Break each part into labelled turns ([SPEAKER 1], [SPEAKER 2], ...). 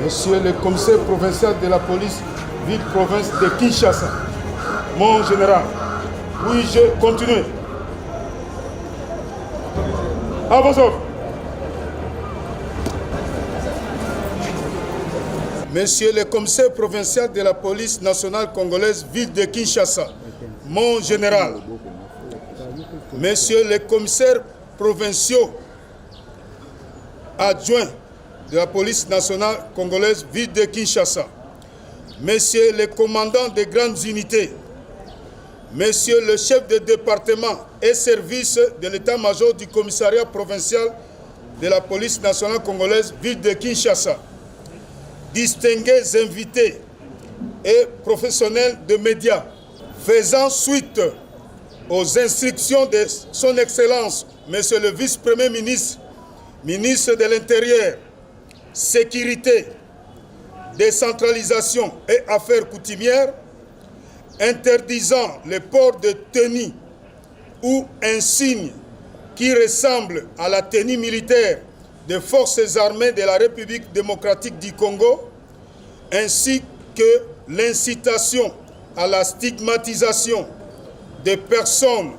[SPEAKER 1] Monsieur le commissaire provincial de la police, ville-province de Kinshasa, mon général, puis-je continuer? À vos ordres. Monsieur le commissaire provincial de la police nationale congolaise, ville de Kinshasa, mon général, Monsieur les commissaires provinciaux adjoints de la police nationale congolaise, ville de Kinshasa, Messieurs les commandants des grandes unités, Messieurs le chef de département et service de l'état-major du commissariat provincial de la police nationale congolaise, ville de Kinshasa, distingués invités et professionnels de médias, faisant suite aux instructions de son Excellence, Monsieur le vice-premier ministre, ministre de l'Intérieur, Sécurité, décentralisation et affaires coutumières, interdisant le port de tenue ou insigne qui ressemble à la tenue militaire des forces armées de la République démocratique du Congo, ainsi que l'incitation à la stigmatisation des personnes,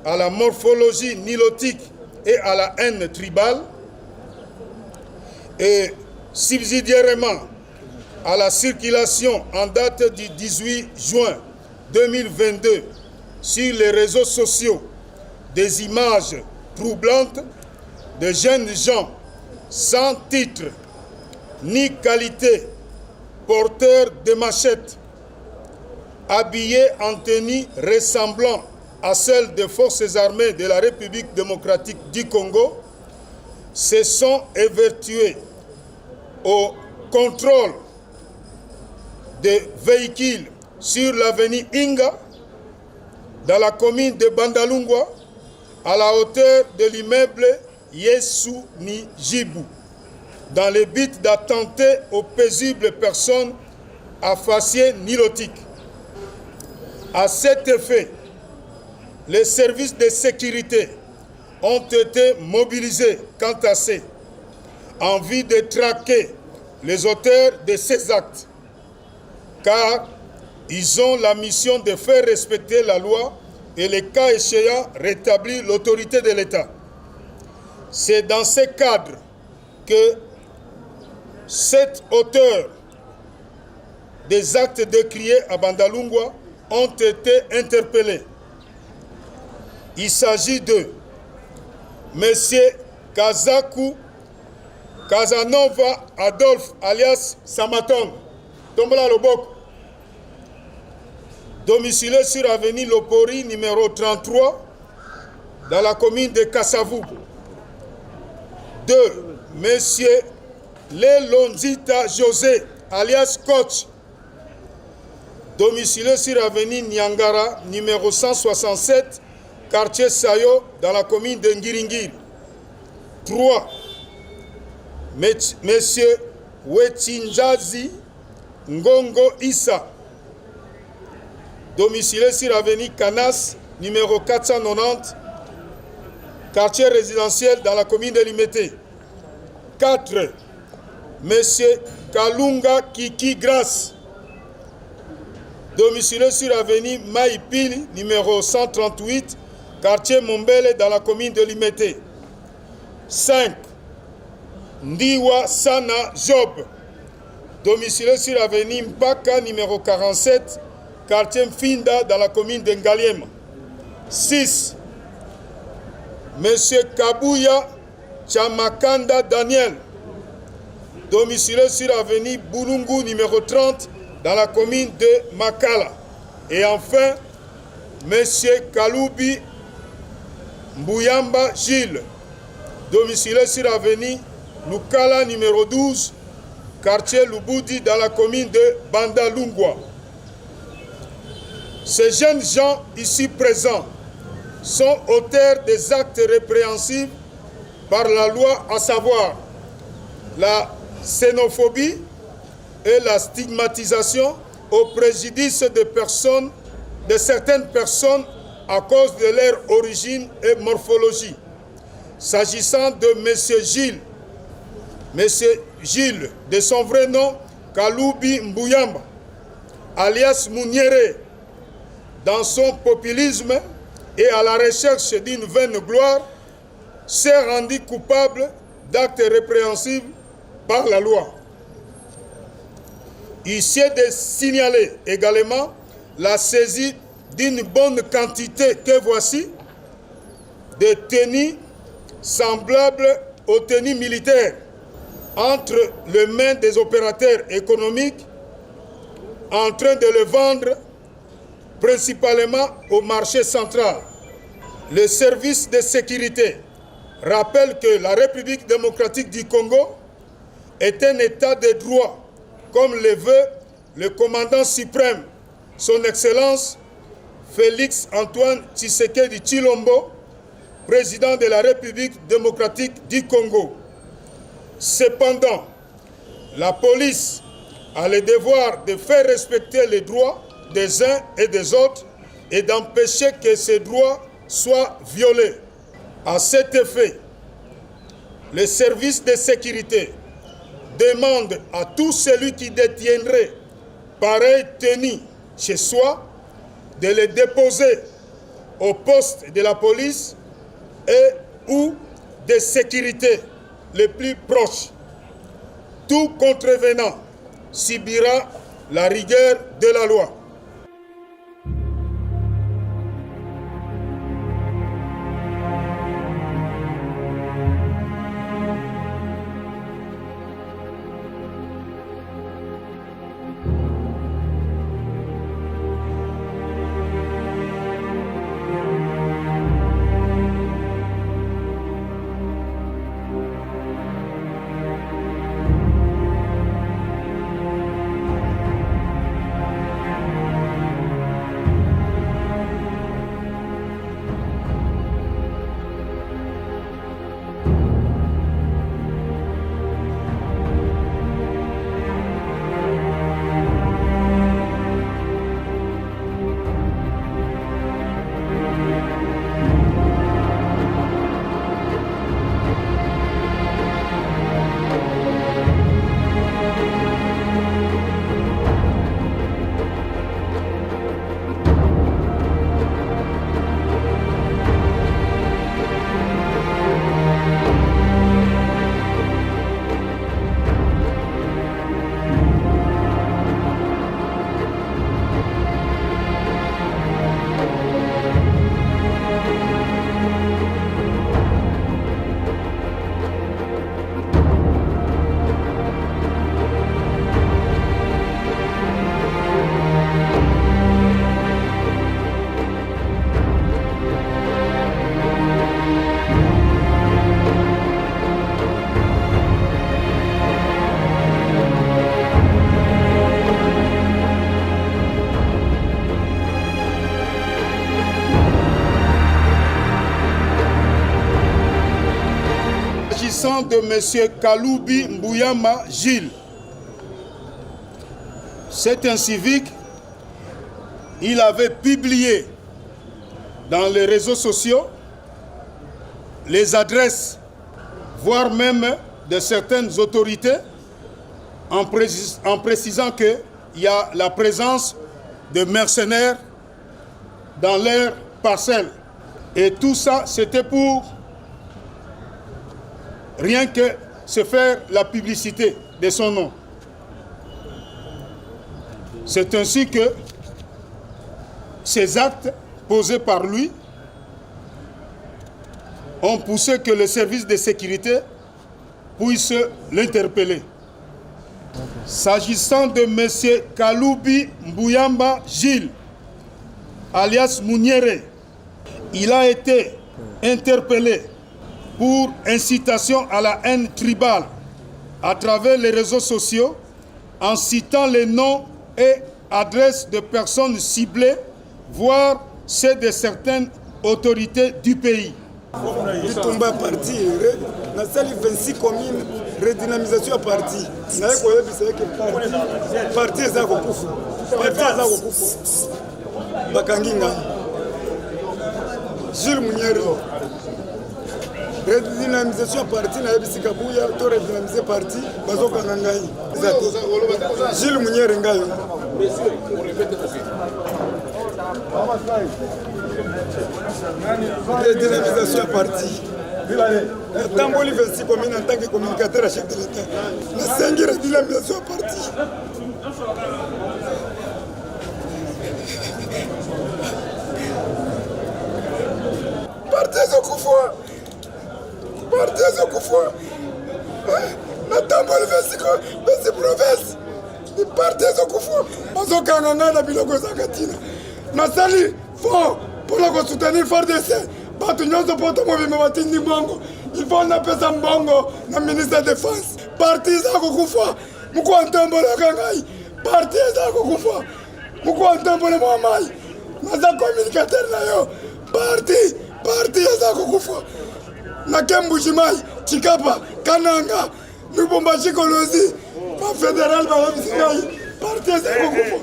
[SPEAKER 1] à la morphologie nilotique et à la haine tribale, et subsidiairement à la circulation en date du 18 juin 2022 sur les réseaux sociaux des images troublantes de jeunes gens sans titre ni qualité, porteurs de machettes, habillés en tenue ressemblant à celle des forces armées de la République démocratique du Congo, se sont évertués au contrôle des véhicules sur l'avenue Inga, dans la commune de Bandalungwa, à la hauteur de l'immeuble Yesu Nijibu, dans le but d'attenter aux paisibles personnes à faciès nilotique. À cet effet, les services de sécurité ont été mobilisés quant à ces, en vue de traquer les auteurs de ces actes, car ils ont la mission de faire respecter la loi et, les cas échéants, rétablir l'autorité de l'État. C'est dans ce cadre que 7 auteurs des actes décriés à Bandalungwa ont été interpellés. Il s'agit de M. Kazaku Casanova Adolphe alias Samaton, Tombola Lobok, domicilié sur avenue Lopori numéro 33 dans la commune de Kassavou. 2. M. Lelonzita José alias Coach, domicilié sur avenue Nyangara numéro 167, quartier Sayo dans la commune de Ngiringiri. 3. Monsieur Wechinjazi Ngongo Issa, domicilié sur avenue Canas, numéro 490, quartier résidentiel dans la commune de Limete. 4. Monsieur Kalunga Kiki Grasse, domicilié sur avenue Maïpili, numéro 138, quartier Mombele dans la commune de Limete. 5. Ndiwa Sana Job, domicilié sur avenue Mpaka, numéro 47, quartier Mfinda dans la commune de Ngaliem. 6. Monsieur Kabuya Chamakanda Daniel, domicilié sur avenue Boulungu numéro 30 dans la commune de Makala. Et enfin, M. Kaloubi Mbuyamba Gilles, domicilié sur avenue Lukala numéro 12, quartier Lubudi dans la commune de Bandalungwa. Ces jeunes gens ici présents sont auteurs des actes répréhensibles par la loi, à savoir la xénophobie et la stigmatisation au préjudice de certaines personnes à cause de leur origine et morphologie. S'agissant de M. Gilles, de son vrai nom, Kaloubi Mbuyamba, alias Mouniéré, dans son populisme et à la recherche d'une vaine gloire, s'est rendu coupable d'actes répréhensibles par la loi. Il s'est de signaler également la saisie d'une bonne quantité que voici de tenues semblables aux tenues militaires entre les mains des opérateurs économiques en train de le vendre principalement au marché central. Le service de sécurité rappelle que la République démocratique du Congo est un état de droit, comme le veut le commandant suprême, son Excellence Félix Antoine Tshisekedi Tshilombo, président de la République démocratique du Congo. Cependant, la police a le devoir de faire respecter les droits des uns et des autres et d'empêcher que ces droits soient violés. À cet effet, les services de sécurité demandent à tout celui qui détiendrait pareille tenue chez soi de les déposer au poste de la police et ou de sécurité les plus proches. Tout contrevenant subira la rigueur de la loi. De M. Kaloubi Mbuyamba Gilles. C'est un civique, il avait publié dans les réseaux sociaux les adresses, voire même de certaines autorités, en précisant qu'il y a la présence de mercenaires dans leurs parcelles. Et tout ça, c'était pour rien que se faire la publicité de son nom. C'est ainsi que ces actes posés par lui ont poussé que le service de sécurité puisse l'interpeller. S'agissant de M. Kaloubi Mbouyamba Gilles, alias Mouniere, il a été interpellé pour incitation à la haine tribale à travers les réseaux sociaux en citant les noms et adresses de personnes ciblées, voire ceux de certaines autorités du pays.
[SPEAKER 2] Bitumba parti, na sali 26 communes, redynamisation à parti. Na yeko yebisa yeke parti eza kokufa. Parti eza kokufa. Bakanginga. Gilles Mouniere. Redynamisation à parti na yebisi kabuya to redynamiser parti bazokanga ngai. Gilles Mouniere ngayo. Redynamisation à parti. Tamboli 26 communes en tant que communicateur à chef de l'État. La 5 redynamisation à parti. Partez au Koufoua. Partez au Koufoua. La Tamboli 26 provinces. Partez au Koufoua. Bazo Kananga na biloko Zakatina. Nasali fort pour la soutenir FARDC. Batu nyonso poto movimento batindi mbongo. Il faut na pesa mbongo na ministre de défense. Parti za kukufa. Muko antambola kangai. Parti za kukufa. Muko antambola mwamai. Naza communicateur na yo. Parti za kukufa. Na Kembujimai, Chikapa, Kananga, Lubumbashi Kolosi, ma fédéral ba bisingai. Parti za kukufa.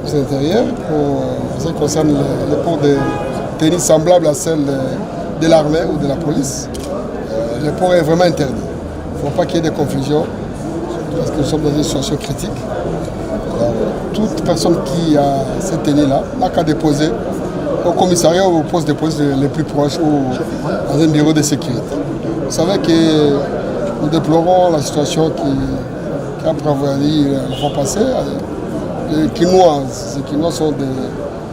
[SPEAKER 3] C'est intérieur pour ce qui concerne les ports de tenue semblables à celle de l'armée ou de la police. Le port est vraiment interdit. Il ne faut pas qu'il y ait de confusion parce que nous sommes dans une situation critique. Alors, toute personne qui a cette tenue-là n'a qu'à déposer au commissariat ou au poste de police les plus proches ou dans un bureau de sécurité. Vous savez que nous déplorons la situation qui a prévalu la fois passée. Les Kinois sont des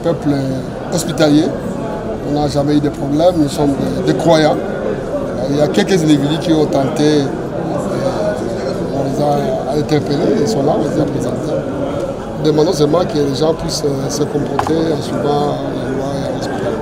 [SPEAKER 3] peuples hospitaliers. On n'a jamais eu de problème, nous sommes des croyants. Il y a quelques individus qui ont tenté, on les a interpellés, ils sont là, on les a présentés. Nous demandons seulement que les gens puissent se comporter en suivant les lois et en respectant.